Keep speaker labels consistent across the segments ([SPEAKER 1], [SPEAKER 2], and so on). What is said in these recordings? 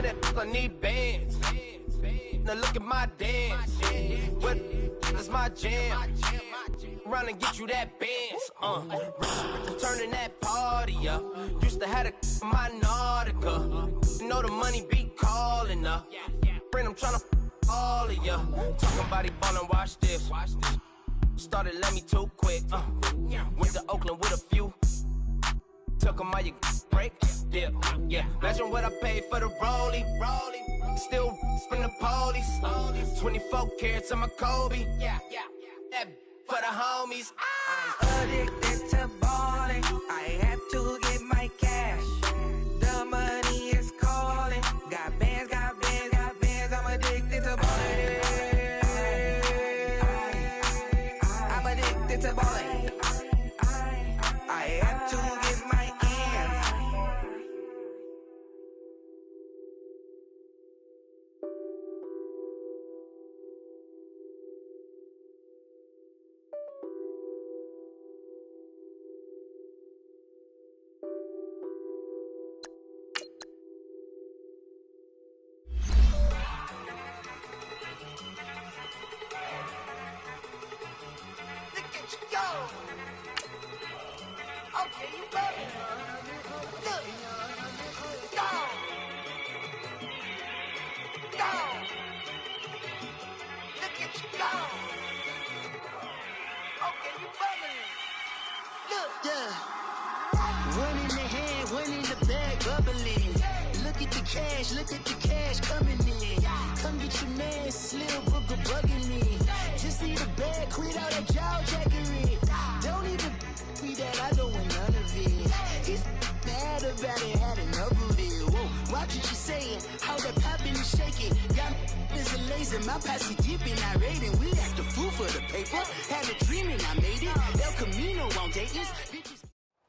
[SPEAKER 1] 100, I need bands. Now look at my dance. What is my jam? Run and get you that Benz. Turning that party up. Used to have a my Nautica. You know the money be calling up. Friend, I'm tryna all of ya. Talking about he ballin', watch this. Started let me too quick. Went to Oakland with a few. Took 'em all you break. Yeah. Imagine what I paid for the rollie. Still from the police. 24 carats on my Kobe. That for the homies.
[SPEAKER 2] I'm addicted to balling. I have to get my cash. The money is calling. Got bands, got bands, got bands. I'm addicted to balling. I'm addicted to balling. I have to get my hands. Look at you go. Okay, you better. Look. Go. Go. Look at you go. Okay, you better. Look.
[SPEAKER 3] Yeah. One in the hand, one in the bag, bubbling. Look at the cash coming in. Come get your man, Slim Booker bugging me. Just see the bag, quit out that jaw jackery. Don't even be that, I don't want none of it. It's bad about it, had enough of it. Whoa, watch what you saying, how that poppin' and shaking. Y'all is a lazy, my posse deep and I raiding. We act a fool for the paper, had a dream and I made it. El Camino on Dayton's.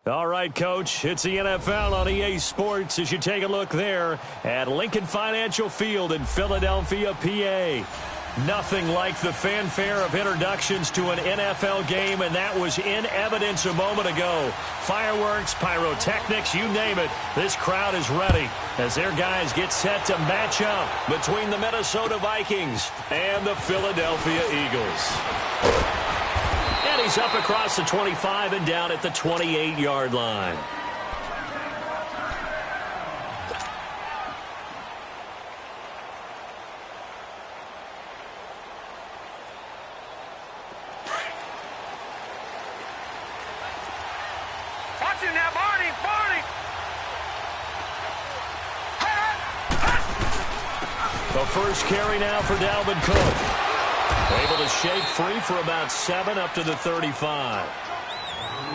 [SPEAKER 4] All right, Coach, it's the NFL on EA Sports as you take a look there at Lincoln Financial Field in Philadelphia, PA. Nothing like the fanfare of introductions to an NFL game, and that was in evidence a moment ago. Fireworks, pyrotechnics, you name it. This crowd is ready as their guys get set to match up between the Minnesota Vikings and the Philadelphia Eagles. And he's up across the 25 and down at the 28-yard line.
[SPEAKER 5] Watch him now, Barney!
[SPEAKER 4] The first carry now for Dalvin Cook. Able to shake free for about 7 up to the 35.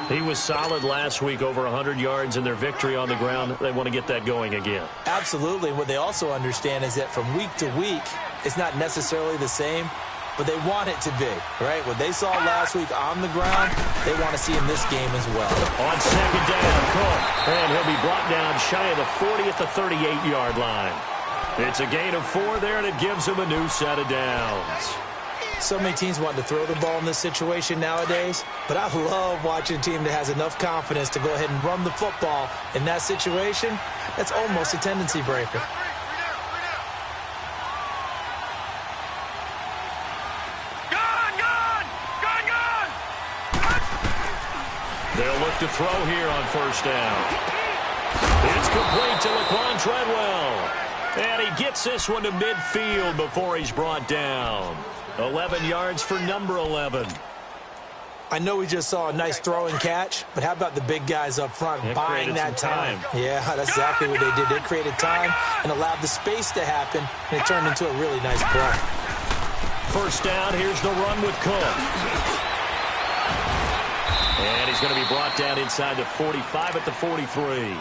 [SPEAKER 4] He was solid last week, over 100 yards in their victory on the ground. They want to get that going again.
[SPEAKER 6] Absolutely. What they also understand is that from week to week, it's not necessarily the same, but they want it to be, right? What they saw last week on the ground, they want to see in this game as well.
[SPEAKER 4] On second down, Cook. And he'll be brought down shy of the 40 at the 38-yard line. It's a gain of 4 there, and it gives him a new set of downs.
[SPEAKER 6] So many teams want to throw the ball in this situation nowadays, but I love watching a team that has enough confidence to go ahead and run the football in that situation. That's almost a tendency breaker.
[SPEAKER 4] They'll look to throw here on first down. It's complete to Laquan Treadwell. And he gets this one to midfield before he's brought down. 11 yards for number 11.
[SPEAKER 6] I know we just saw a nice throw and catch, but how about the big guys up front buying that time? Yeah, that's exactly what they did. They created time and allowed the space to happen, and it turned into a really nice play.
[SPEAKER 4] First down, here's the run with Cook. And he's going to be brought down inside the 45 at the 43.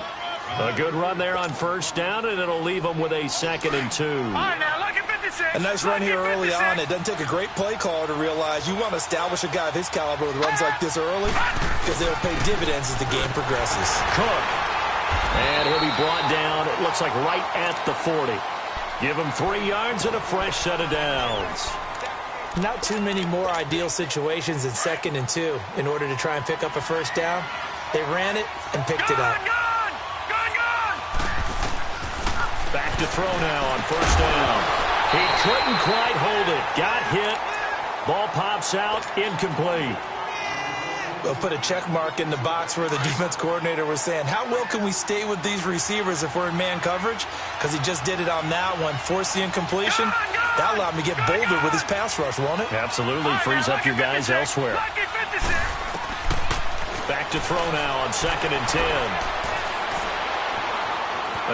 [SPEAKER 4] A good run there on first down, and it'll leave him with a 2nd and 2.
[SPEAKER 5] All right, now look at 56.
[SPEAKER 6] A nice run here early on. It doesn't take a great play caller to realize you want to establish a guy of his caliber with runs like this early because they'll pay dividends as the game progresses.
[SPEAKER 4] Cook. And he'll be brought down, it looks like right at the 40. Give him 3 yards and a fresh set of downs.
[SPEAKER 6] Not too many more ideal situations than 2nd and 2 in order to try and pick up a first down. They ran it and picked it up.
[SPEAKER 4] Back to throw now on first down. He couldn't quite hold it. Got hit. Ball pops out. Incomplete.
[SPEAKER 6] We'll put a check mark in the box where the defense coordinator was saying, how well can we stay with these receivers if we're in man coverage? Because he just did it on that one, forced the incompletion. That allowed him to get bolder with his pass rush, won't it?
[SPEAKER 4] Absolutely. Frees up your guys elsewhere. Back to throw now on 2nd and 10.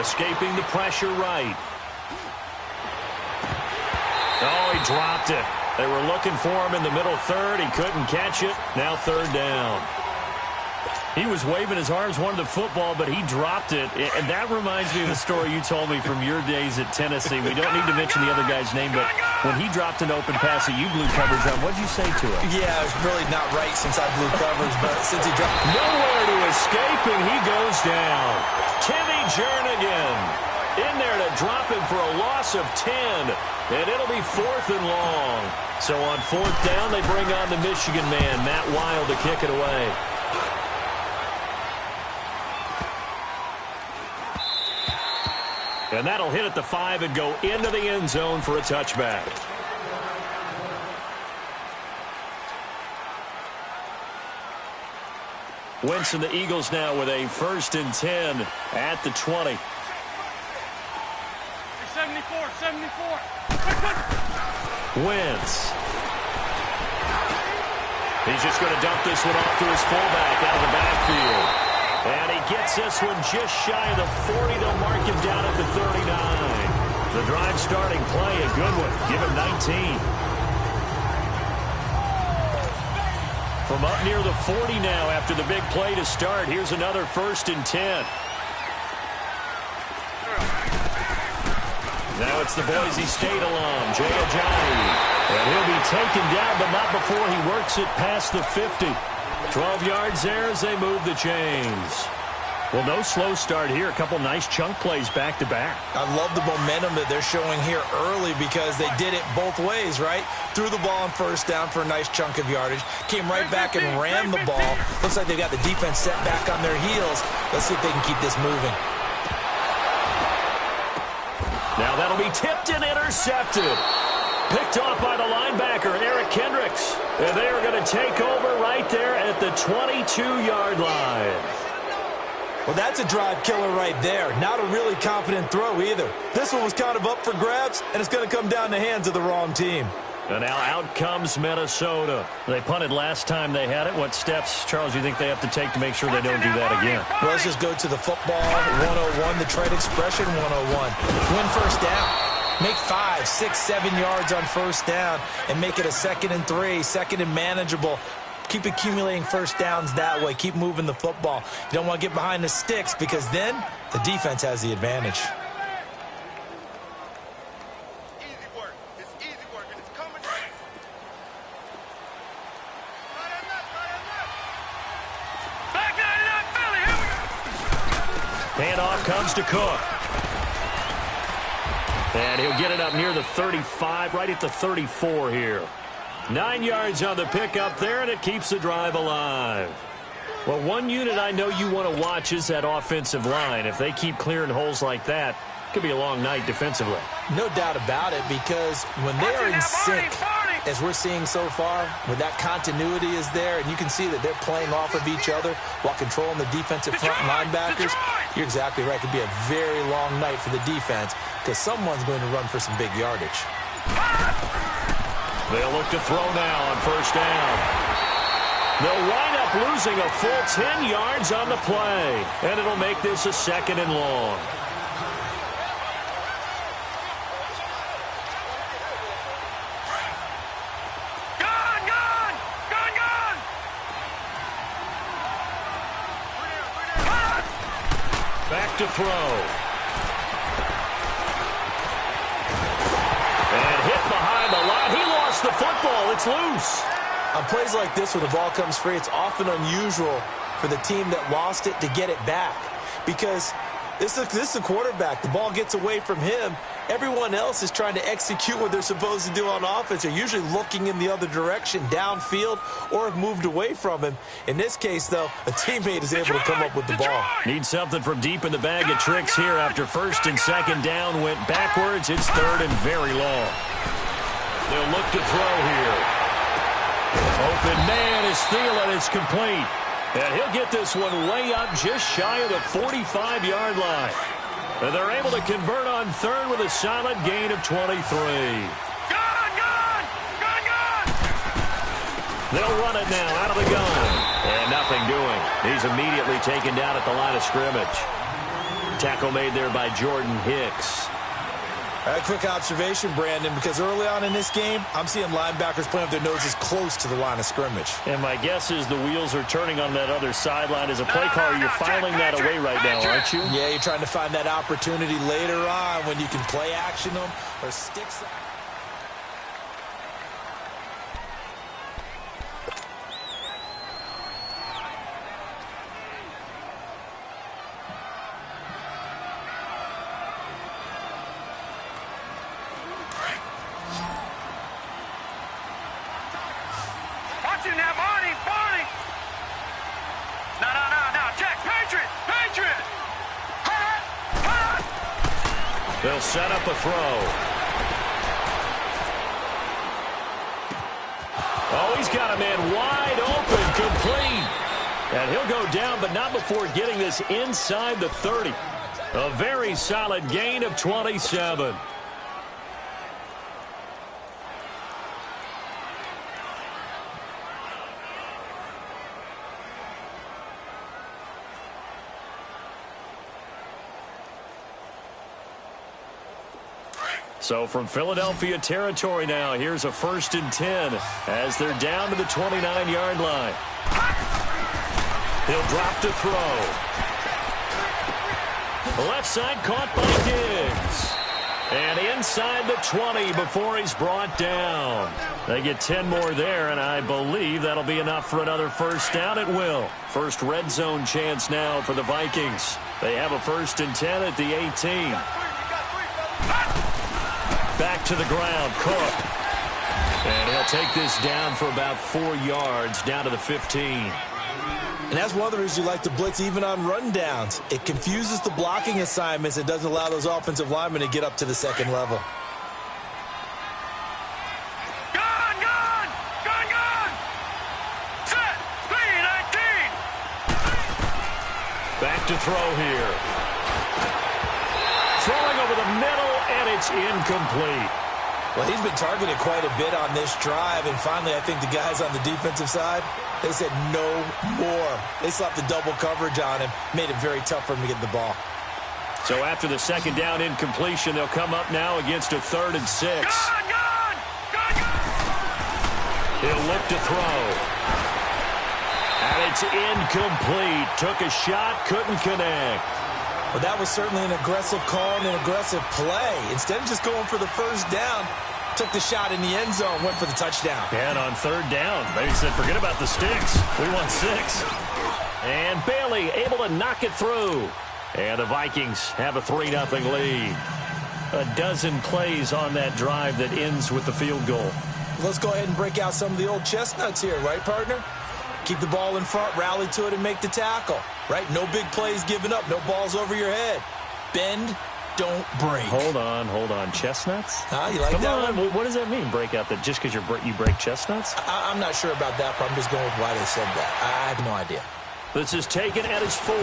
[SPEAKER 4] Escaping the pressure right. Oh, he dropped it. They were looking for him in the middle third. He couldn't catch it. Now 3rd down. He was waving his arms, wanted the football, but he dropped it. And that reminds me of the story you told me from your days at Tennessee. We don't need to mention the other guy's name, but when he dropped an open pass that you blew coverage on, what did you say to him?
[SPEAKER 6] Yeah, it's really not right since I blew coverage, but since he dropped...
[SPEAKER 4] Nowhere to escape, and he goes down. Timmy Jernigan in there to drop him for a loss of 10. And it'll be 4th and long. So on 4th down, they bring on the Michigan man, Matt Wild, to kick it away. And that'll hit at the 5 and go into the end zone for a touchback. Wentz and the Eagles now with a 1st and 10 at the 20.
[SPEAKER 5] 74.
[SPEAKER 4] Wentz. He's just going to dump this one off to his fullback out of the backfield. And he gets this one just shy of the 40. They'll mark him down at the 39. The drive starting play, a good one. Give him 19. From up near the 40 now after the big play to start. Here's another 1st and 10. Now it's the Boise State alum, Jay Ajayi. And he'll be taken down, but not before he works it past the 50. 12 yards there as they move the chains. Well, no slow start here. A couple nice chunk plays back-to-back.
[SPEAKER 6] I love the momentum that they're showing here early because they did it both ways, right? Threw the ball on 1st down for a nice chunk of yardage. Came right back and ran the ball. Looks like they've got the defense set back on their heels. Let's see if they can keep this moving.
[SPEAKER 4] Now that'll be tipped and intercepted. Picked off by the linebacker, Eric Kendricks. And they are going to take over right there at the 22-yard line.
[SPEAKER 6] Well, that's a drive killer right there. Not a really confident throw either. This one was kind of up for grabs, and it's going to come down in the hands of the wrong team.
[SPEAKER 4] And now out comes Minnesota. They punted last time they had it. What steps, Charles, do you think they have to take to make sure they don't do that again?
[SPEAKER 6] Well, let's just go to the football 101, the trade expression 101. Win 1st down. Make 5, 6, 7 yards on 1st down and make it a 2nd and 3, 2nd and manageable. Keep accumulating 1st downs that way. Keep moving the football. You don't want to get behind the sticks because then the defense has the advantage.
[SPEAKER 4] Handoff comes to Cook. And he'll get it up near the 35, right at the 34 here. 9 yards on the pickup there, and it keeps the drive alive. Well, one unit I know you want to watch is that offensive line. If they keep clearing holes like that, it could be a long night defensively.
[SPEAKER 6] No doubt about it, because when they are in sync, as we're seeing so far, when that continuity is there, and you can see that they're playing off of each other while controlling the defensive front linebackers, you're exactly right. It could be a very long night for the defense because someone's going to run for some big yardage.
[SPEAKER 4] They'll look to throw now on 1st down. They'll wind up losing a full 10 yards on the play, and it'll make this a 2nd and long. Back to throw. And hit behind the line. He lost the football. It's loose.
[SPEAKER 6] On plays like this where the ball comes free, it's often unusual for the team that lost it to get it back because This is a quarterback. The ball gets away from him. Everyone else is trying to execute what they're supposed to do on offense. They're usually looking in the other direction, downfield, or have moved away from him. In this case, though, a teammate is able to come up with the ball.
[SPEAKER 4] Need something from deep in the bag of tricks here after first and second down went backwards. It's third and very long. They'll look to throw here. Open man is Thielen. It's complete. And he'll get this one way up just shy of the 45-yard line. And they're able to convert on third with a solid gain of 23.
[SPEAKER 5] Gun!
[SPEAKER 4] They'll run it now out of the gun. And nothing doing. He's immediately taken down at the line of scrimmage. Tackle made there by Jordan Hicks.
[SPEAKER 6] A quick observation, Brandon, because early on in this game, I'm seeing linebackers playing with their noses close to the line of scrimmage.
[SPEAKER 4] And my guess is the wheels are turning on that other sideline. As a play caller, you're filing that away right now, aren't you?
[SPEAKER 6] Yeah, you're trying to find that opportunity later on when you can play action them or stick some.
[SPEAKER 4] They'll set up a throw. Oh, he's got a man wide open, complete. And he'll go down, but not before getting this inside the 30. A very solid gain of 27. So from Philadelphia territory now, here's a 1st and 10 as they're down to the 29-yard line. He'll drop to throw. Left side caught by Diggs. And inside the 20 before he's brought down. They get 10 more there, and I believe that'll be enough for another first down. It will. First red zone chance now for the Vikings. They have a 1st and 10 at the 18. Back to the ground, Cook. And he'll take this down for about 4 yards, down to the 15.
[SPEAKER 6] And that's one of the reasons you like to blitz even on rundowns. It confuses the blocking assignments. It doesn't allow those offensive linemen to get up to the second level.
[SPEAKER 5] Set! 3-19!
[SPEAKER 4] Back to throw here. Throwing over the middle, and it's incomplete.
[SPEAKER 6] Well, he's been targeted quite a bit on this drive, and finally I think the guys on the defensive side, they said no more. They slapped the double coverage on him, made it very tough for him to get the ball.
[SPEAKER 4] So after the second down incompletion, they'll come up now against a 3rd and 6. He'll look to throw. And it's incomplete. Took a shot, couldn't connect.
[SPEAKER 6] Well, that was certainly an aggressive call and an aggressive play. Instead of just going for the first down, took the shot in the end zone, went for the touchdown.
[SPEAKER 4] And on 3rd down, they said, forget about the sticks. We want 6. And Bailey able to knock it through. And the Vikings have a 3-0 lead. A dozen plays on that drive that ends with the field goal.
[SPEAKER 6] Let's go ahead and break out some of the old chestnuts here, right, partner? Keep the ball in front, rally to it, and make the tackle. Right? No big plays given up. No balls over your head. Bend, don't break.
[SPEAKER 4] Hold on. Chestnuts?
[SPEAKER 6] You like that one?
[SPEAKER 4] What does that mean, break out? That just because you break chestnuts?
[SPEAKER 6] I'm not sure about that, but I'm just going with why they said that. I have no idea.
[SPEAKER 4] This is taken at his 4.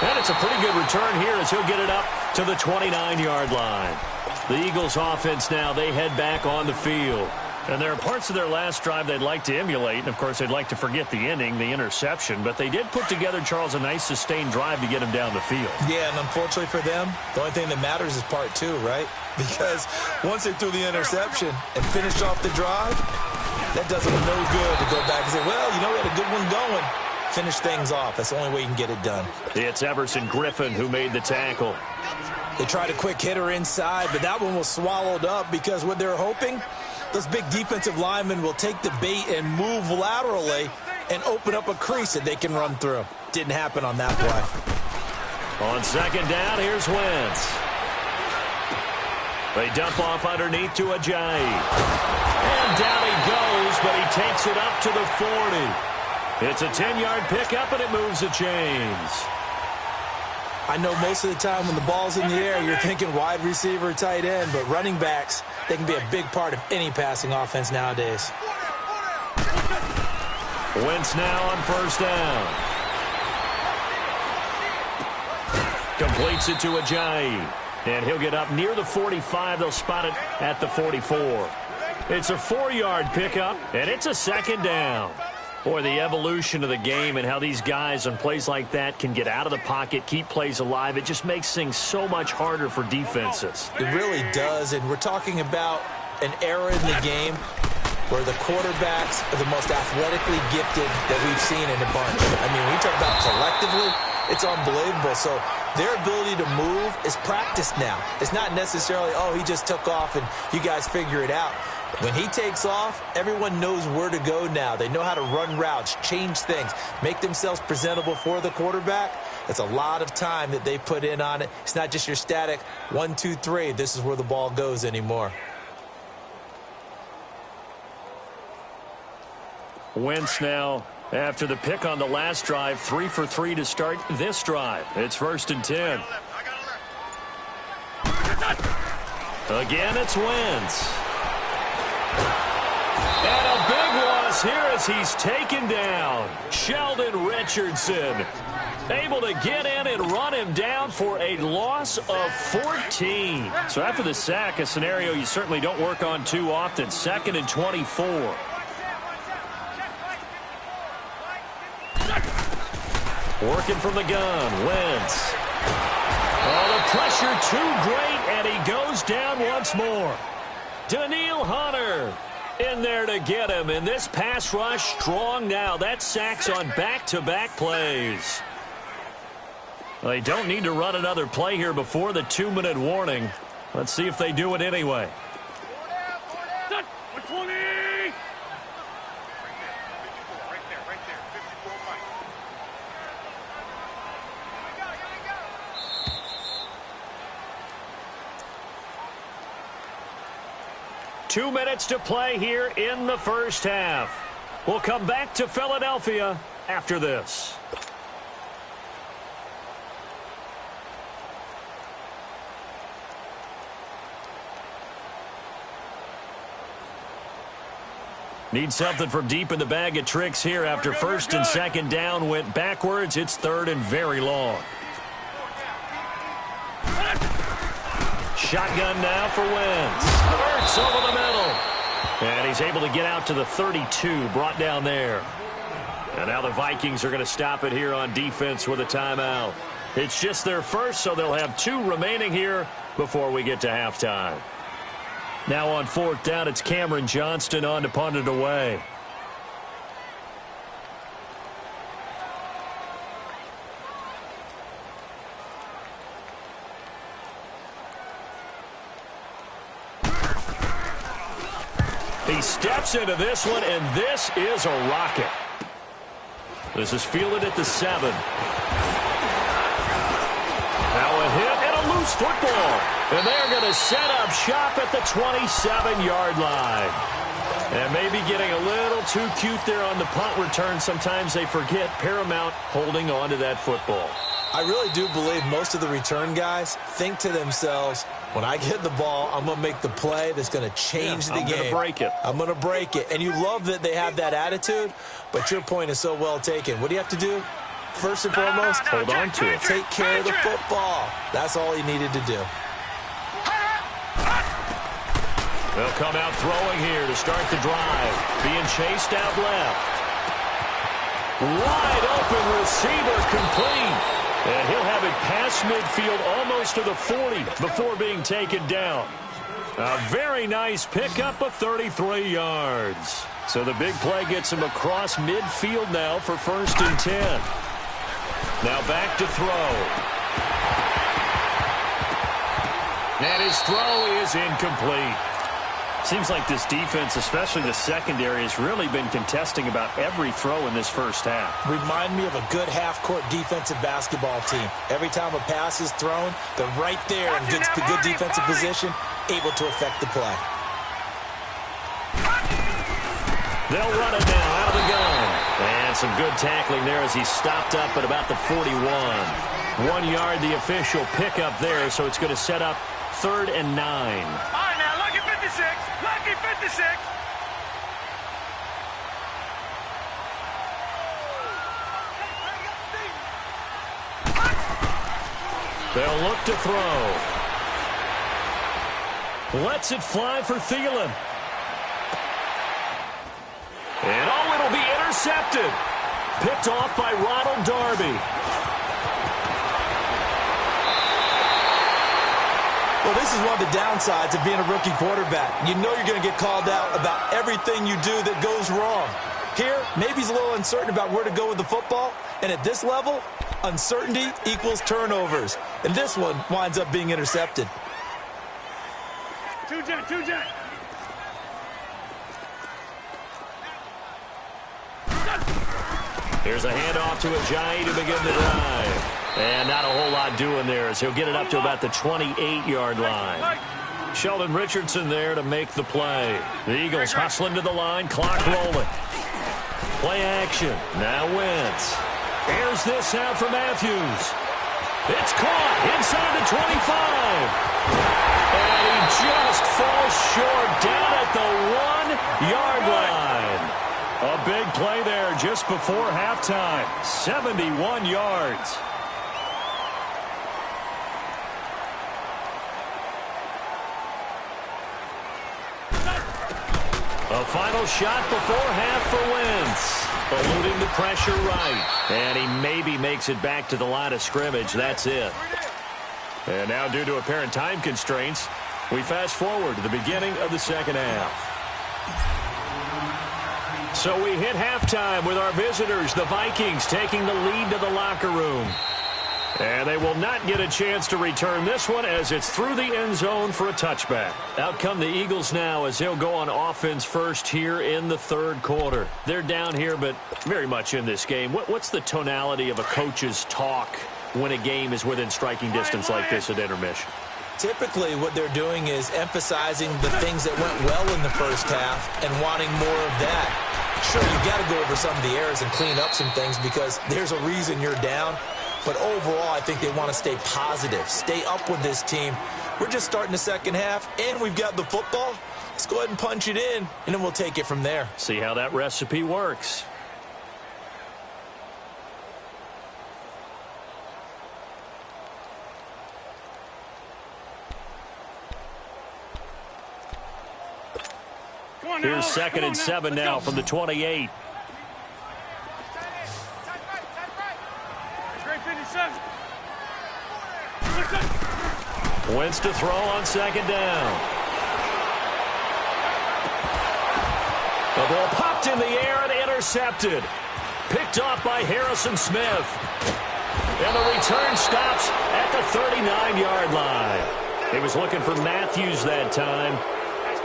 [SPEAKER 4] And it's a pretty good return here as he'll get it up to the 29-yard line. The Eagles offense now, they head back on the field. And there are parts of their last drive they'd like to emulate. And, of course, they'd like to forget the ending, the interception. But they did put together, Charles, a nice sustained drive to get him down the field.
[SPEAKER 6] Yeah, and unfortunately for them, the only thing that matters is part 2, right? Because once they threw the interception and finished off the drive, that does them no good to go back and say, well, you know, we had a good one going. Finish things off. That's the only way you can get it done.
[SPEAKER 4] It's Everson Griffin who made the tackle.
[SPEAKER 6] They tried a quick hitter inside, but that one was swallowed up because what they're hoping, those big defensive linemen will take the bait and move laterally and open up a crease that they can run through. Didn't happen on that play.
[SPEAKER 4] On second down, here's Wentz. They dump off underneath to Ajayi. And down he goes, but he takes it up to the 40. It's a 10-yard pickup, and it moves the chains.
[SPEAKER 6] I know most of the time when the ball's in the air, you're thinking wide receiver, tight end, but running backs, they can be a big part of any passing offense nowadays.
[SPEAKER 4] Wentz now on first down. Completes it to Ajayi. And he'll get up near the 45. They'll spot it at the 44. It's a 4-yard pickup, and it's a second down. Boy, the evolution of the game and how these guys on plays like that can get out of the pocket, keep plays alive, it just makes things so much harder for defenses.
[SPEAKER 6] It really does, and we're talking about an era in the game where the quarterbacks are the most athletically gifted that we've seen in a bunch. I mean, when you talk about collectively, it's unbelievable. So their ability to move is practiced now. It's not necessarily, oh, he just took off and you guys figure it out. When he takes off, everyone knows where to go now. They know how to run routes, change things, make themselves presentable for the quarterback. That's a lot of time that they put in on it. It's not just your static 1, 2, 3. This is where the ball goes anymore.
[SPEAKER 4] Wentz now, after the pick on the last drive, 3 for 3 to start this drive. It's 1st and 10. Again, it's Wentz. And a big loss here as he's taken down. Sheldon Richardson able to get in and run him down for a loss of 14. So after the sack, a scenario you certainly don't work on too often. 2nd and 24. Working from the gun, Wentz. Oh, the pressure too great, and he goes down once more. Daniil Hunter in there to get him, and this pass rush strong now. That sacks on back-to-back plays. They don't need to run another play here before the 2-minute warning. Let's see if they do it anyway. 2 minutes to play here in the first half. We'll come back to Philadelphia after this. Need something from deep in the bag of tricks here after 1st and 2nd down went backwards. It's 3rd and very long. Shotgun now for Wentz. Hurts over the middle. And he's able to get out to the 32, brought down there. And now the Vikings are going to stop it here on defense with a timeout. It's just their first, so they'll have 2 remaining here before we get to halftime. Now on 4th down, it's Cameron Johnston on to punt it away. He steps into this one, and this is a rocket. This is fielded at the 7. Now a hit and a loose football. And they're going to set up shop at the 27-yard line. And maybe getting a little too cute there on the punt return. Sometimes they forget paramount holding on to that football.
[SPEAKER 6] I really do believe most of the return guys think to themselves, when I get the ball, I'm going to make the play that's going to change the game.
[SPEAKER 4] I'm going to break it.
[SPEAKER 6] I'm going to break it. And you love that they have that attitude, but your point is so well taken. What do you have to do? First and foremost,
[SPEAKER 4] hold on to it.
[SPEAKER 6] Take care of the football. That's all he needed to do.
[SPEAKER 4] They'll come out throwing here to start the drive. Being chased out left. Wide open receiver complete. And he'll have it past midfield almost to the 40 before being taken down. A very nice pickup of 33 yards. So the big play gets him across midfield now for 1st and 10. Now back to throw. And his throw is incomplete. Seems like this defense, especially the secondary, has really been contesting about every throw in this first half.
[SPEAKER 6] Remind me of a good half-court defensive basketball team. Every time a pass is thrown, they're right there in good defensive position, able to affect the play.
[SPEAKER 4] They'll run it now out of the gun. And some good tackling there as he stopped up at about the 41. 1 yard, the official pickup there, so it's going to set up 3rd and 9.
[SPEAKER 5] All right, now, lucky 56. Lucky 56.
[SPEAKER 4] They'll look to throw. Lets it fly for Thielen. And it'll be intercepted. Picked off by Ronald Darby.
[SPEAKER 6] Well, this is one of the downsides of being a rookie quarterback. You know you're going to get called out about everything you do that goes wrong. Here, maybe he's a little uncertain about where to go with the football. And at this level, uncertainty equals turnovers. And this one winds up being intercepted.
[SPEAKER 5] Two-jet.
[SPEAKER 4] Here's a handoff to Ajayi to begin the drive. And not a whole lot doing there as he'll get it up to about the 28-yard line. Sheldon Richardson there to make the play. The Eagles hustling to the line, clock rolling. Play action. Now Wentz. Airs this out for Matthews. It's caught inside the 25. And he just falls short down at the 1-yard line. A big play there just before halftime. 71 yards. A final shot before half for Wentz. Eluding the pressure right. And he maybe makes it back to the line of scrimmage. That's it. And now due to apparent time constraints, we fast forward to the beginning of the second half. So we hit halftime with our visitors, the Vikings, taking the lead to the locker room. And they will not get a chance to return this one as it's through the end zone for a touchback. Out come the Eagles now as they'll go on offense first here in the third quarter. They're down here, but very much in this game. What's the tonality of a coach's talk when a game is within striking distance like this at intermission?
[SPEAKER 6] Typically, what they're doing is emphasizing the things that went well in the first half and wanting more of that. Sure, you've got to go over some of the errors and clean up some things because there's a reason you're down. But overall, I think they want to stay positive, stay up with this team. We're just starting the second half, and we've got the football. Let's go ahead and punch it in, and then we'll take it from there.
[SPEAKER 4] See how that recipe works. Here's 2nd and 7 now from the 28. Wentz to throw on 2nd down. The ball popped in the air and intercepted. Picked off by Harrison Smith. And the return stops at the 39-yard line. He was looking for Matthews that time.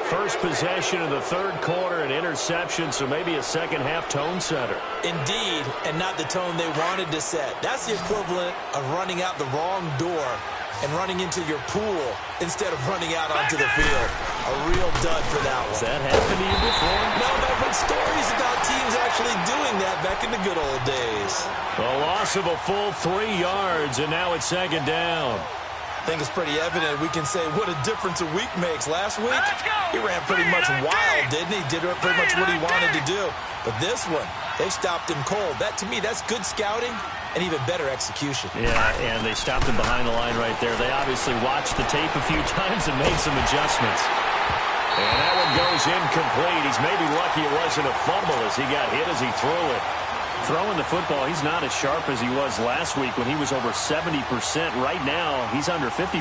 [SPEAKER 4] First possession of the third quarter, an interception, so maybe a second-half tone setter.
[SPEAKER 6] Indeed, and not the tone they wanted to set. That's the equivalent of running out the wrong door and running into your pool instead of running out onto the field. A real dud for that one.
[SPEAKER 4] Has that happened to you before?
[SPEAKER 6] No, but I've heard stories about teams actually doing that back in the good old days.
[SPEAKER 4] A loss of a full 3 yards, and now it's 2nd down.
[SPEAKER 6] I think it's pretty evident we can say what a difference a week makes. Last week, he ran pretty much wild, didn't he? Did pretty much what he wanted to do. But this one, they stopped him cold. That, to me, that's good scouting and even better execution.
[SPEAKER 4] Yeah, and they stopped him behind the line right there. They obviously watched the tape a few times and made some adjustments. And that one goes incomplete. He's maybe lucky it wasn't a fumble as he got hit as he threw it. Throwing the football, he's not as sharp as he was last week when he was over 70%. Right now, he's under 50%.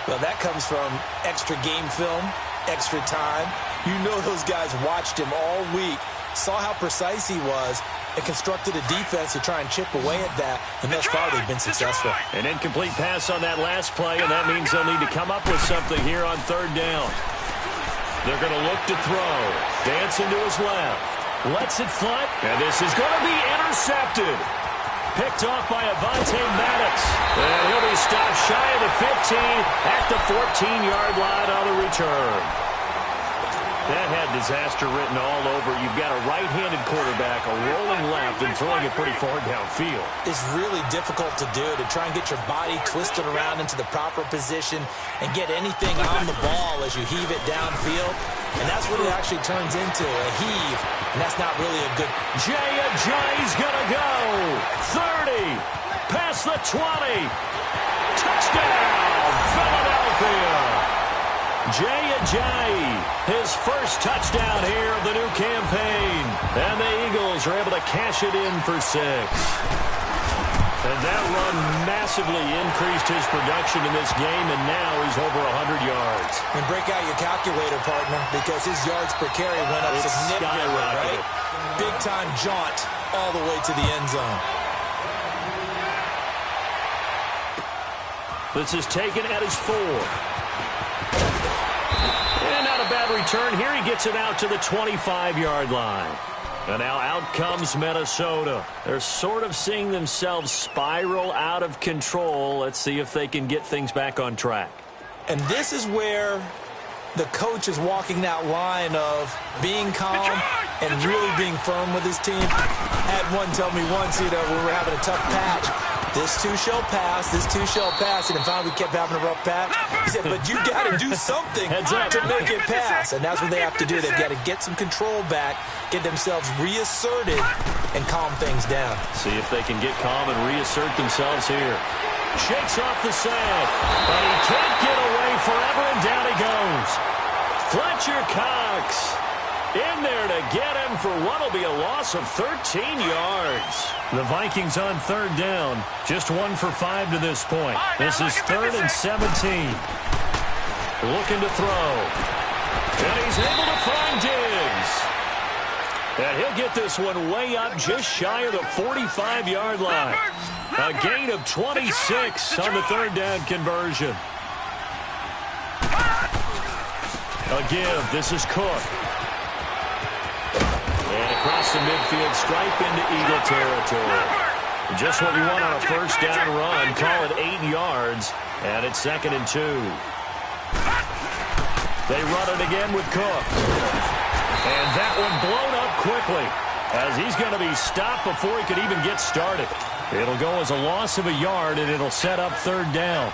[SPEAKER 6] Well, that comes from extra game film, extra time. You know those guys watched him all week, saw how precise he was, and constructed a defense to try and chip away at that, and thus far they've been successful.
[SPEAKER 4] An incomplete pass on that last play, and that means they'll need to come up with something here on 3rd down. They're going to look to throw. Dancing to his left. Lets it fly. And this is going to be intercepted. Picked off by Avonte Maddox. And he'll be stopped shy of the 15 at the 14-yard line on the return. That had disaster written all over. You've got a right-handed quarterback, a rolling left, and throwing it pretty far downfield.
[SPEAKER 6] It's really difficult to do, to try and get your body twisted around into the proper position and get anything on the ball as you heave it downfield. And that's what it actually turns into, a heave. And that's not really a good...
[SPEAKER 4] Jay's going to go. 30. Past the 20. Touchdown, Philadelphia. Ajayi, his first touchdown here of the new campaign. And the Eagles are able to cash it in for 6. And that run massively increased his production in this game, and now he's over 100 yards.
[SPEAKER 6] And break out your calculator, partner, because his yards per carry went up significantly, right? Big-time jaunt all the way to the end zone.
[SPEAKER 4] This is taken at his 4. And not a bad return here. He gets it out to the 25-yard line. And now out comes Minnesota. They're sort of seeing themselves spiral out of control. Let's see if they can get things back on track.
[SPEAKER 6] And this is where the coach is walking that line of being calm and really being firm with his team. I had one tell me once, when we were having a tough patch, this too shall pass, this too shall pass. And finally we kept having a rough patch. He said, but you got to do something to make it pass. And that's what they have to do. They've got to get some control back, get themselves reasserted, and calm things down.
[SPEAKER 4] See if they can get calm and reassert themselves here. Shakes off the sand, but he can't get away forever, and down he goes. Fletcher Cox in there to get him for what will be a loss of 13 yards. The Vikings on third down, just 1 for 5 to this point. This is 3rd and 17. Looking to throw. And he's able to find Diggs. And he'll get this one way up just shy of the 45-yard line. A gain of 26 on the third down conversion. A give. This is Cook. And across the midfield stripe into Eagle territory. Just what we want on a first down run. Call it 8 yards. And it's 2nd and 2. They run it again with Cook. And that one blown up quickly as he's going to be stopped before he could even get started. It'll go as a loss of a yard, and it'll set up third down.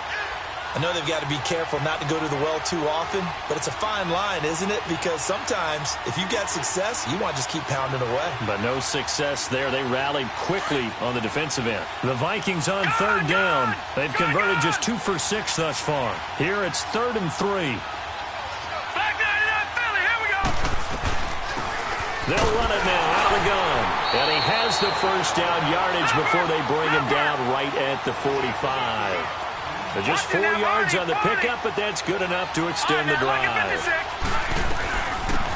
[SPEAKER 6] I know they've got to be careful not to go to the well too often, but it's a fine line, isn't it? Because sometimes if you got success, you want to just keep pounding away.
[SPEAKER 4] But no success there. They rallied quickly on the defensive end. The Vikings on third down. They've converted just 2 for 6 thus far. Here it's 3rd and 3. They'll run it now out of the gun. And he has the first down yardage before they bring him down right at the 45. They're just 4 yards on the pickup, but that's good enough to extend the drive.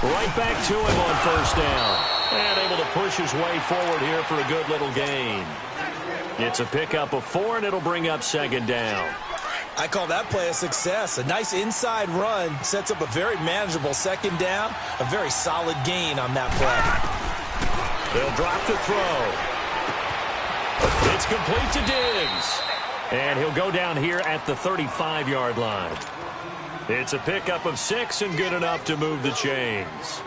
[SPEAKER 4] Right back to him on first down. And able to push his way forward here for a good little gain. It's a pickup of 4, and it'll bring up 2nd down.
[SPEAKER 6] I call that play a success. A nice inside run sets up a very manageable 2nd down. A very solid gain on that play.
[SPEAKER 4] They'll drop the throw. It's complete to Diggs. And he'll go down here at the 35-yard line. It's a pickup of 6 and good enough to move the chains.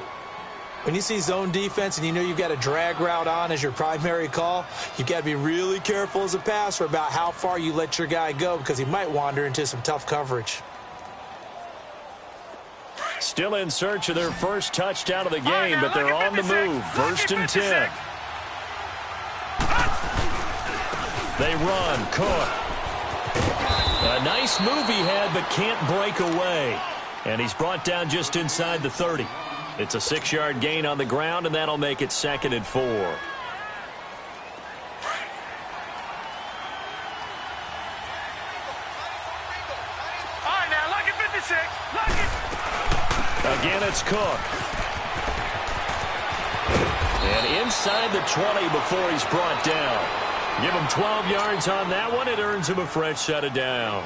[SPEAKER 6] When you see zone defense and you know you've got a drag route on as your primary call, you've got to be really careful as a passer about how far you let your guy go because he might wander into some tough coverage.
[SPEAKER 4] Still in search of their first touchdown of the game, but they're on the move. 1st and 10. They run. Cook. A nice move he had, but can't break away. And he's brought down just inside the 30. It's a 6-yard gain on the ground, and that'll make it 2nd and 4.
[SPEAKER 5] All right, now, look at 56. Look it.
[SPEAKER 4] Again, it's Cook. And inside the 20 before he's brought down. Give him 12 yards on that one. It earns him a fresh set of downs.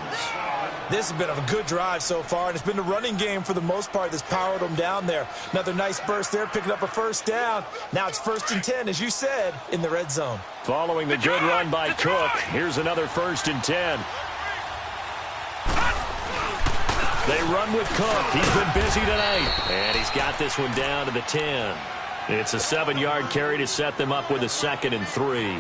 [SPEAKER 6] This has been a good drive so far, and it's been the running game for the most part that's powered them down there. Another nice burst there, picking up a first down. Now it's 1st and 10, as you said, in the red zone.
[SPEAKER 4] Following the good run by Cook, here's another 1st and 10. They run with Cook. He's been busy tonight. And he's got this one down to the 10. It's a 7-yard carry to set them up with a 2nd and 3.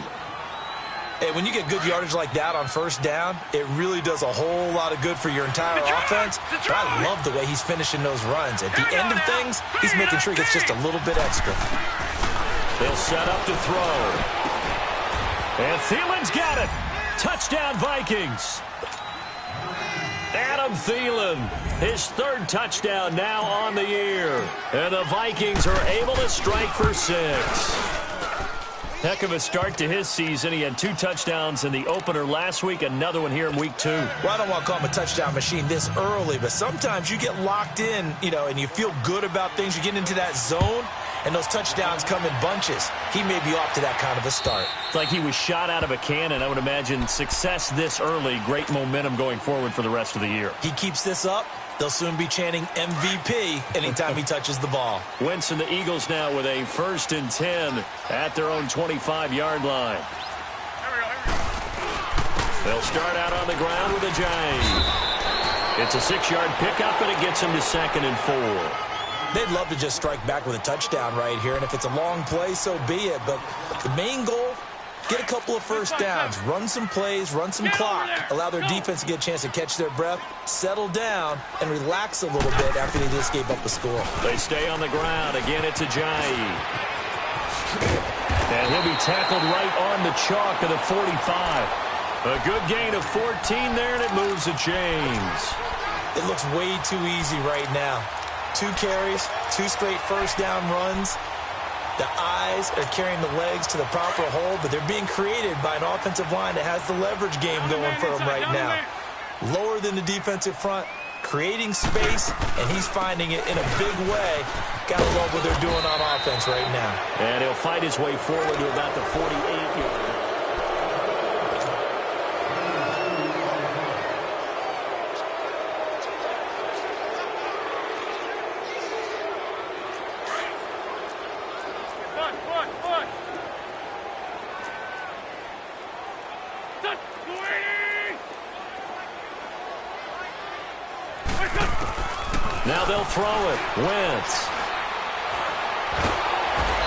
[SPEAKER 6] Hey, when you get good yardage like that on first down, it really does a whole lot of good for your entire offense. But I love the way he's finishing those runs. At the end of things, he's making sure he gets just a little bit extra.
[SPEAKER 4] They'll set up to throw. And Thielen's got it. Touchdown, Vikings. Adam Thielen, his 3rd touchdown now on the year. And the Vikings are able to strike for 6. Heck of a start to his season. He had 2 touchdowns in the opener last week, another one here in week 2.
[SPEAKER 6] Well, I don't want to call him a touchdown machine this early, but sometimes you get locked in, and you feel good about things. You get into that zone, and those touchdowns come in bunches. He may be off to that kind of a start.
[SPEAKER 4] It's like he was shot out of a cannon. I would imagine success this early, great momentum going forward for the rest of the year.
[SPEAKER 6] He keeps this up, they'll soon be chanting MVP anytime he touches the ball.
[SPEAKER 4] Wentz and the Eagles now with a 1st and 10 at their own 25-yard line. They'll start out on the ground with a giant. It's a 6-yard pickup, and it gets him to 2nd and 4.
[SPEAKER 6] They'd love to just strike back with a touchdown right here, and if it's a long play, so be it. But the main goal, get a couple of first downs, run some plays, run some clock, allow their defense to get a chance to catch their breath, settle down, and relax a little bit after they just gave up a score.
[SPEAKER 4] They stay on the ground. Again, it's Ajayi. And he'll be tackled right on the chalk of the 45. A good gain of 14 there, and it moves the chains.
[SPEAKER 6] It looks way too easy right now. 2 carries, 2 straight first down runs. The eyes are carrying the legs to the proper hole, but they're being created by an offensive line that has the leverage game going for them right now. Lower than the defensive front, creating space, and he's finding it in a big way. Gotta love what they're doing on offense right now.
[SPEAKER 4] And he'll fight his way forward to about the 48-yard line. Now they'll throw it. Wentz.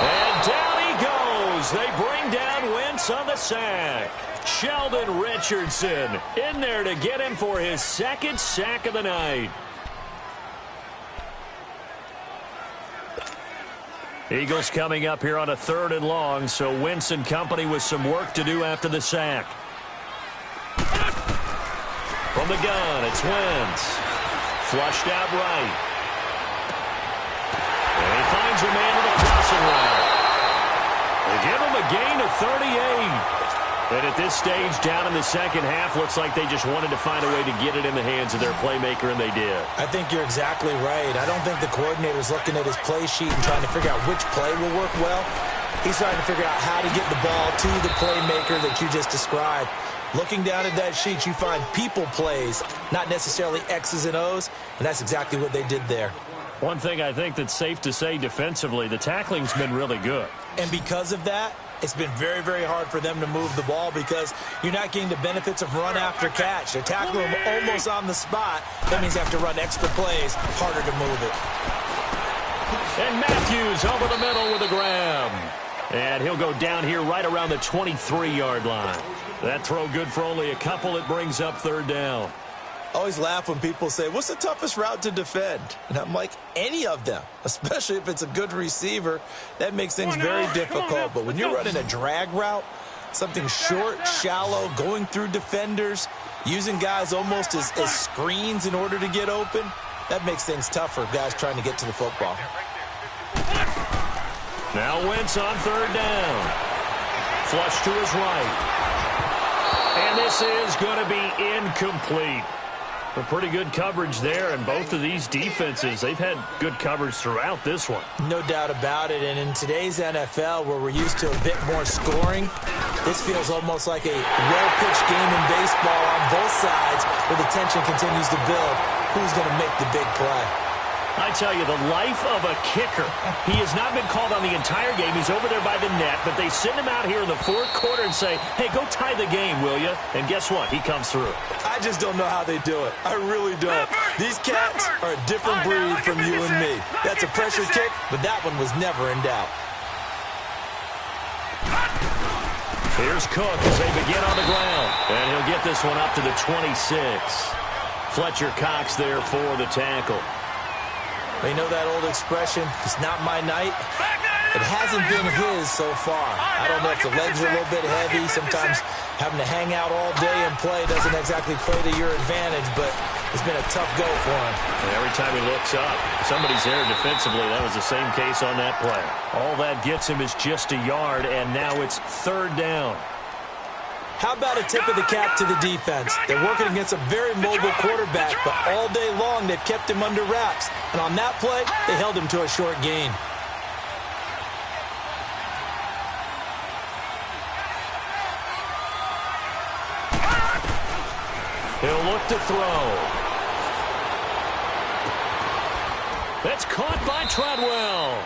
[SPEAKER 4] And down he goes. They bring down Wentz on the sack. Sheldon Richardson in there to get him for his 2nd sack of the night. Eagles coming up here on a 3rd and long, so Wentz and company with some work to do after the sack. From the gun, it's Wentz. Flushed out right. And he finds a man with a crossing route. They give him a gain of 38. And at this stage, down in the second half, looks like they just wanted to find a way to get it in the hands of their playmaker, and they did. I
[SPEAKER 6] think you're exactly right. I don't think the coordinator's looking at his play sheet and trying to figure out which play will work well. He's trying to figure out how to get the ball to the playmaker that you just described. Looking down at that sheet, you find people plays, not necessarily X's and O's, and that's exactly what they did there.
[SPEAKER 4] One thing I think that's safe to say defensively, the tackling's been really good.
[SPEAKER 6] And because of that, it's been very, very hard for them to move the ball because you're not getting the benefits of run after catch. They're tackling them almost on the spot. That means they have to run extra plays, harder to move it.
[SPEAKER 4] And Matthews over the middle with a grab. And he'll go down here right around the 23-yard line. That throw good for only a couple. It brings up 3rd down.
[SPEAKER 6] I always laugh when people say, what's the toughest route to defend? And I'm like, any of them, especially if it's a good receiver. That makes things very difficult. But when you're running a drag route, something short, shallow, going through defenders, using guys almost as screens in order to get open, that makes things tough for guys trying to get to the football.
[SPEAKER 4] Now Wentz on 3rd down. Flush to his right. And this is going to be incomplete. A pretty good coverage there, and both of these defenses, they've had good coverage throughout this one.
[SPEAKER 6] No doubt about it, and in today's NFL, where we're used to a bit more scoring, this feels almost like a well-pitched game in baseball on both sides, where the tension continues to build. Who's going to make the big play?
[SPEAKER 4] I tell you, the life of a kicker. He has not been called on the entire game. He's over there by the net, but they send him out here in the fourth quarter and say, hey, go tie the game, will you? And guess what? He comes through.
[SPEAKER 6] I just don't know how they do it. I really don't. These cats are a different breed from you and me. That's a pressure kick, but that one was never in doubt.
[SPEAKER 4] Here's Cook as they begin on the ground, and he'll get this one up to the 26. Fletcher Cox there for the tackle.
[SPEAKER 6] You know that old expression, it's not my night? It hasn't been his so far. I don't know if the legs are a little bit heavy. Sometimes having to hang out all day and play doesn't exactly play to your advantage, but it's been a tough go for him.
[SPEAKER 4] And every time he looks up, somebody's there defensively. That was the same case on that play. All that gets him is just a yard, and now it's third down.
[SPEAKER 6] How about a tip of the cap to the defense? They're working against a very mobile quarterback, but all day long they've kept him under wraps. And on that play, they held him to a short gain.
[SPEAKER 4] He'll look to throw. That's caught by Treadwell.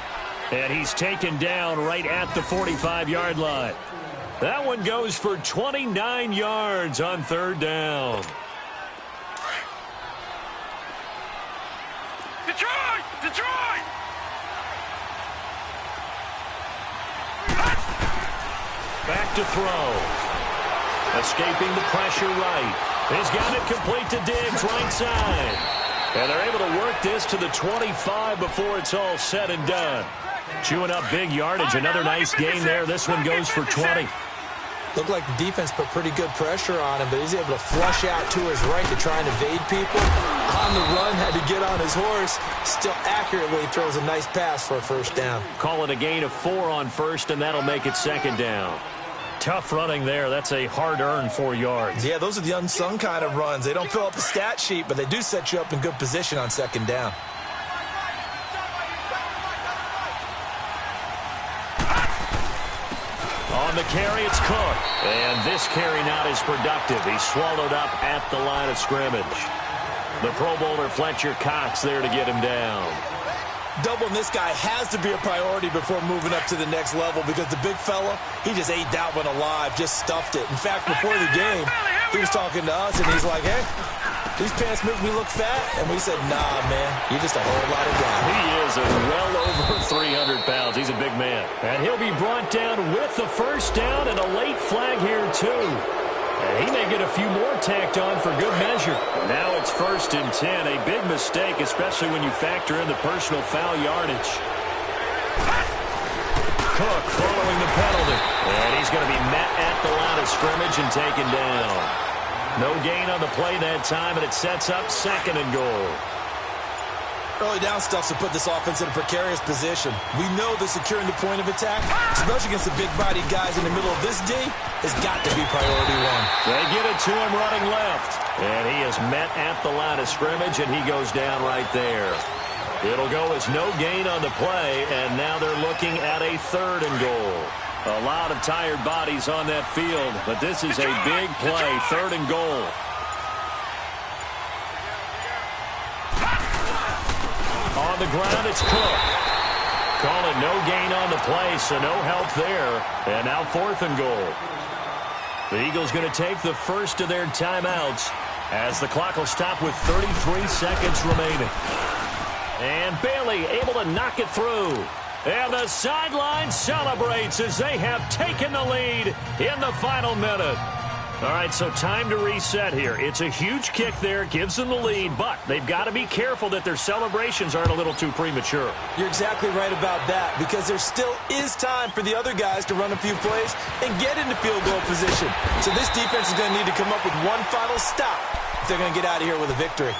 [SPEAKER 4] And he's taken down right at the 45-yard line. That one goes for 29 yards on third down.
[SPEAKER 5] Detroit! Detroit!
[SPEAKER 4] Back to throw. Escaping the pressure right. He's got it complete to Diggs right side. And they're able to work this to the 25 before it's all said and done. Chewing up big yardage. Another nice gain there. This one goes for 20.
[SPEAKER 6] Looked like the defense put pretty good pressure on him, but he's able to flush out to his right to try and evade people. On the run, had to get on his horse. Still accurately throws a nice pass for a first down.
[SPEAKER 4] Call it a gain of 4 on first, and that'll make it second down. Tough running there. That's a hard-earned 4 yards.
[SPEAKER 6] Yeah, those are the unsung kind of runs. They don't fill up the stat sheet, but they do set you up in good position on second down.
[SPEAKER 4] On the carry, it's Cook. And this carry not as productive. He's swallowed up at the line of scrimmage. The Pro Bowler Fletcher Cox there to get him down.
[SPEAKER 6] Doubling this guy has to be a priority before moving up to the next level because the big fella, he just ate that one alive, just stuffed it. In fact, before the game, he was talking to us, and he's like, hey, these pants make me look fat. And we said, nah, man, you're just a whole lot of guy.
[SPEAKER 4] He is well over 300 pounds. He's a big man. And he'll be brought down with the first down and a late flag here, too. And he may get a few more tacked on for good measure. Now it's 1st and 10. A big mistake, especially when you factor in the personal foul yardage. Cook following the penalty. And he's going to be met at the line of scrimmage and taken down. No gain on the play that time, and it sets up 2nd and goal.
[SPEAKER 6] Early down stuffs have put this offense in a precarious position. We know that securing the point of attack, especially against the big-bodied guys in the middle of this D, has got to be priority 1.
[SPEAKER 4] They get it to him running left. And he is met at the line of scrimmage, and he goes down right there. It'll go as no gain on the play, and now they're looking at a 3rd and goal. A lot of tired bodies on that field, but this is a big play, 3rd and goal. On the ground, it's Cook. Call it no gain on the play, so no help there. And now 4th and goal. The Eagles going to take the first of their timeouts as the clock will stop with 33 seconds remaining. And Bailey able to knock it through. And the sideline celebrates as they have taken the lead in the final minute. All right, so time to reset here. It's a huge kick there, gives them the lead, but they've got to be careful that their celebrations aren't a little too premature.
[SPEAKER 6] You're exactly right about that, because there still is time for the other guys to run a few plays and get into field goal position. So this defense is going to need to come up with one final stop if they're going to get out of here with a victory.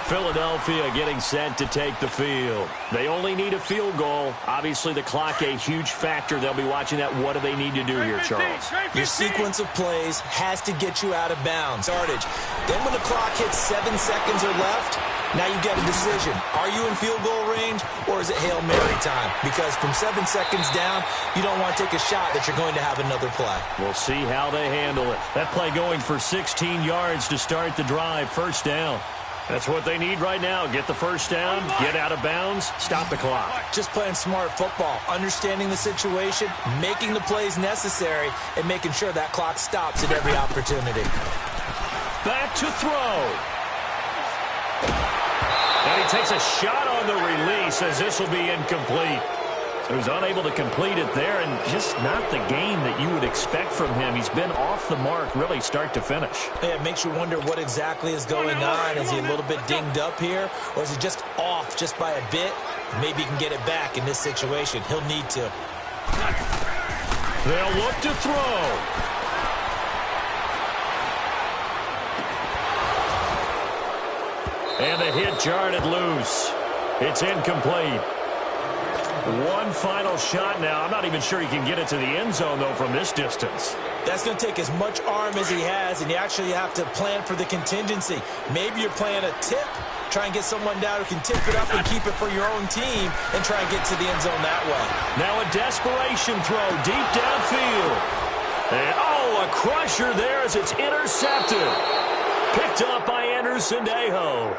[SPEAKER 4] Philadelphia getting set to take the field. They only need a field goal. Obviously, the clock a huge factor. They'll be watching that. What do they need to do here, Charles?
[SPEAKER 6] Your sequence of plays has to get you out of bounds. Yardage. Then when the clock hits 7 seconds or left, now you get a decision. Are you in field goal range, or is it Hail Mary time? Because from 7 seconds down, you don't want to take a shot that you're going to have another play.
[SPEAKER 4] We'll see how they handle it. That play going for 16 yards to start the drive. First down. That's what they need right now. Get the first down, get out of bounds, stop the clock.
[SPEAKER 6] Just playing smart football, understanding the situation, making the plays necessary, and making sure that clock stops at every opportunity.
[SPEAKER 4] Back to throw. And he takes a shot on the release as this will be incomplete. He was unable to complete it there, and just not the game that you would expect from him. He's been off the mark, really, start to finish.
[SPEAKER 6] Yeah, it makes you wonder what exactly is going on. Is he a little bit dinged up here, or is he just off just by a bit? Maybe he can get it back in this situation. He'll need to.
[SPEAKER 4] They'll look to throw. And the hit jarred it loose. It's incomplete. One final shot now. I'm not even sure he can get it to the end zone, though, from this distance.
[SPEAKER 6] That's going to take as much arm as he has, and you actually have to plan for the contingency. Maybe you're playing a tip. Try and get someone down who can tip it up and keep it for your own team and try and get to the end zone that way.
[SPEAKER 4] Now a desperation throw deep downfield. And, oh, a crusher there as it's intercepted. Picked up by Anderson Aho.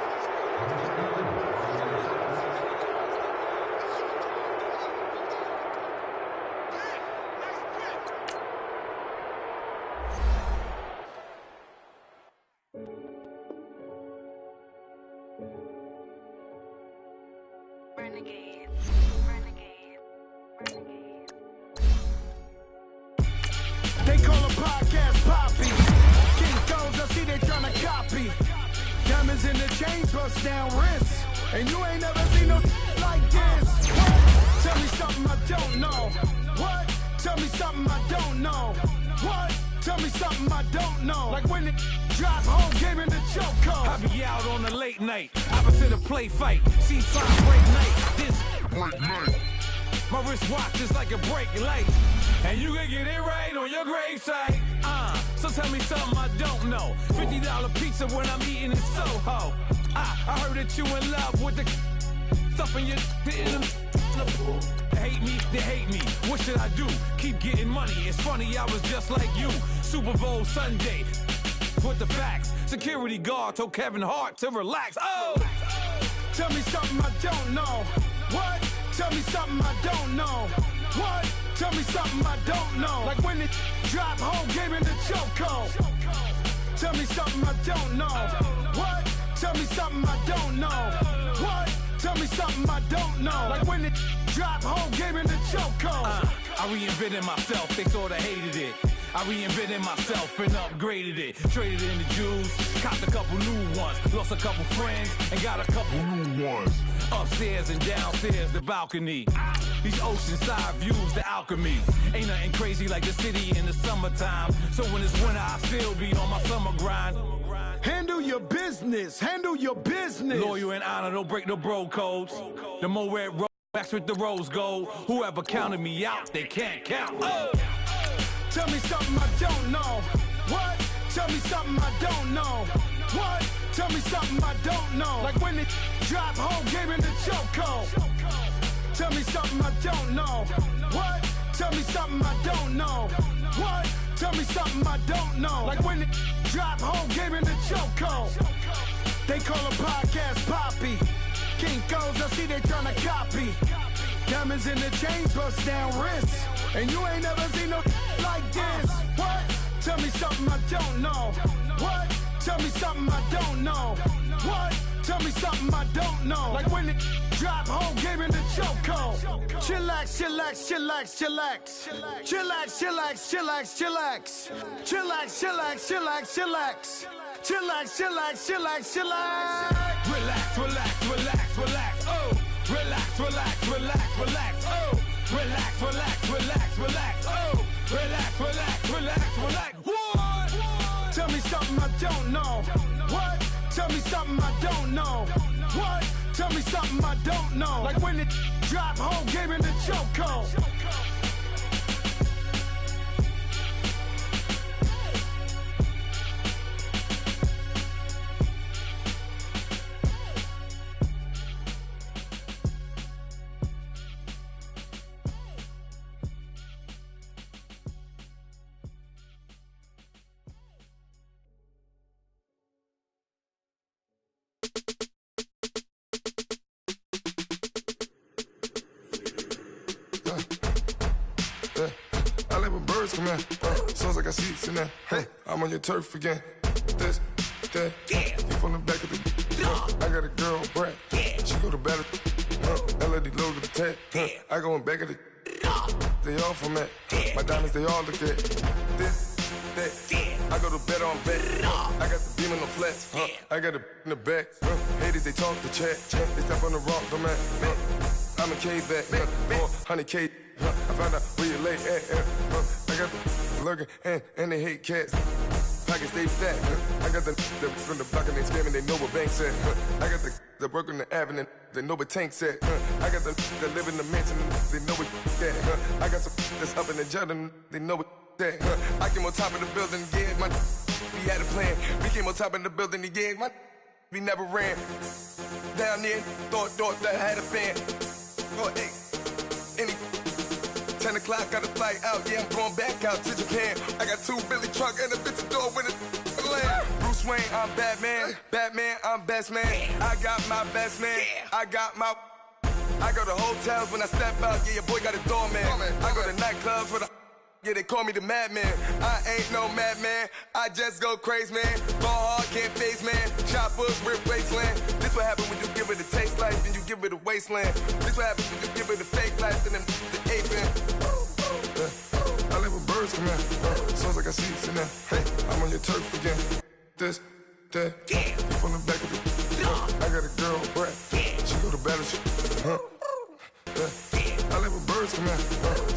[SPEAKER 7] They call a podcast Poppy. King goes, I see they tryna copy. Diamonds in the chains, bust down wrists. And you ain't never seen no like this. What? Tell me something I don't know. What? Tell me something I don't know. What? Tell me something I don't know. Like when it drop home, game in the chokehold.
[SPEAKER 8] I be out on a late night, opposite a play fight. See sign break night, this break night. My wristwatch is like a brake light, and you can get it right on your gravesite. So tell me something I don't know. $50 pizza when I'm eating in Soho. I heard that you in love with the stuff in your hate me, they hate me. What should I do? Keep getting money. It's funny, I was just like you. Super Bowl Sunday with the facts. Security guard told Kevin Hart to relax. Oh!
[SPEAKER 7] Tell me something I don't know. What? Tell me something I don't know. What? Tell me something I don't know. Like when it drop home, game in the chokehold. Tell me something I don't know. What? Tell me something I don't know. What? Tell me something I don't know. Like when it drop home, game in the chokehold.
[SPEAKER 8] I reinvented myself, they sorta hated it. I reinvented myself and upgraded it. Traded in the Jews, copped a couple new ones. Lost a couple friends and got a couple new ones. Upstairs and downstairs, the balcony. These oceanside views, the alchemy. Ain't nothing crazy like the city in the summertime. So when it's winter, I still be on my summer grind.
[SPEAKER 7] Handle your business, handle your business.
[SPEAKER 8] Loyal and honor, don't break no bro codes. The more red rose, that's with the rose gold. Whoever counted me out, they can't count. Oh!
[SPEAKER 7] Tell me something I don't know. What? Tell me something I don't know. What? Tell me something I don't know. Like when it drop home, game in the chokehold. Tell me something I don't know. What? Tell me something I don't know. What? Tell me something I don't know. Like when it drop home, game in the chokehold. They call a podcast Poppy. King goes, I see they tryna copy. Diamonds in the chains, bust down wrists. And you ain't never seen no like this. What? Tell me something I don't know. What? Tell me something I don't know. What? Tell me something I don't know. Like when it drop home, game in the chokehold. Chillax, chillax, chillax, chillax. Chillax, chillax, chillax, chillax. Chillax, chillax, chillax, chillax. Chillax, chillax, chillax, chillax.
[SPEAKER 8] Relax, relax, relax, relax. Oh! Relax, relax, relax, relax. Oh! Relax, relax, relax, relax. Oh! Relax, relax, relax, relax. What?
[SPEAKER 7] Tell me something I don't know. What? Tell me something I don't know. What? Tell me something I don't know. Like when it drop, whole game in the chokehold.
[SPEAKER 9] I live with birds come in. Sounds like I got seats in there. Hey, I'm on your turf again. This, that, you from the back of the. I got a girl, Brad. She go to battle. LED logo the tag. I go in back of the. They all from that. My diamonds, they all look at. This, that. I go to bed on bed. I got the beam on the flats. I got it in the back. Haters, they talk the chat. They step on the rock, the man. I'm a K-back. 400K. I found out where you lay at. I got the lurking and they hate cats. Pockets stay fat. I got the from the block and they scamming, they know what banks at. I got the work on the avenue, they know what tanks at. I got the live in the mansion, they know what that. I got some that's up in the jungle, they know what that. I came on top of the building, yeah, my we had a plan. We came on top of the building, yeah, my we never ran. Down there, thought that I had a fan. Oh, hey, any 10 o'clock, got a flight out, yeah, I'm going back out to Japan. I got 2 Billy truck and a bitch door with a land. Bruce Wayne, I'm Batman. Batman, I'm best man. I got my best man. I got my. I go to hotels when I step out, yeah, your boy got a doorman. I go to nightclubs with a. Yeah, they call me the madman. I ain't no madman. I just go crazy, man. Ball hard, can't face, man. Choppers, rip wasteland. This what happen when you give it a taste life, then you give it a wasteland. This what happen when you give it a fake life, and then the ape in. I live with birds come in. Sounds like I got seats in there. Hey, I'm on your turf again. This, that, you from the back of the. I got a girl, Brad. She go to battle. I live with birds come in.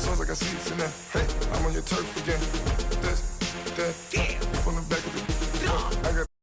[SPEAKER 9] Sounds like I got seats in there. Hey, I'm on your turf again. This, that, you from the back of the. I got.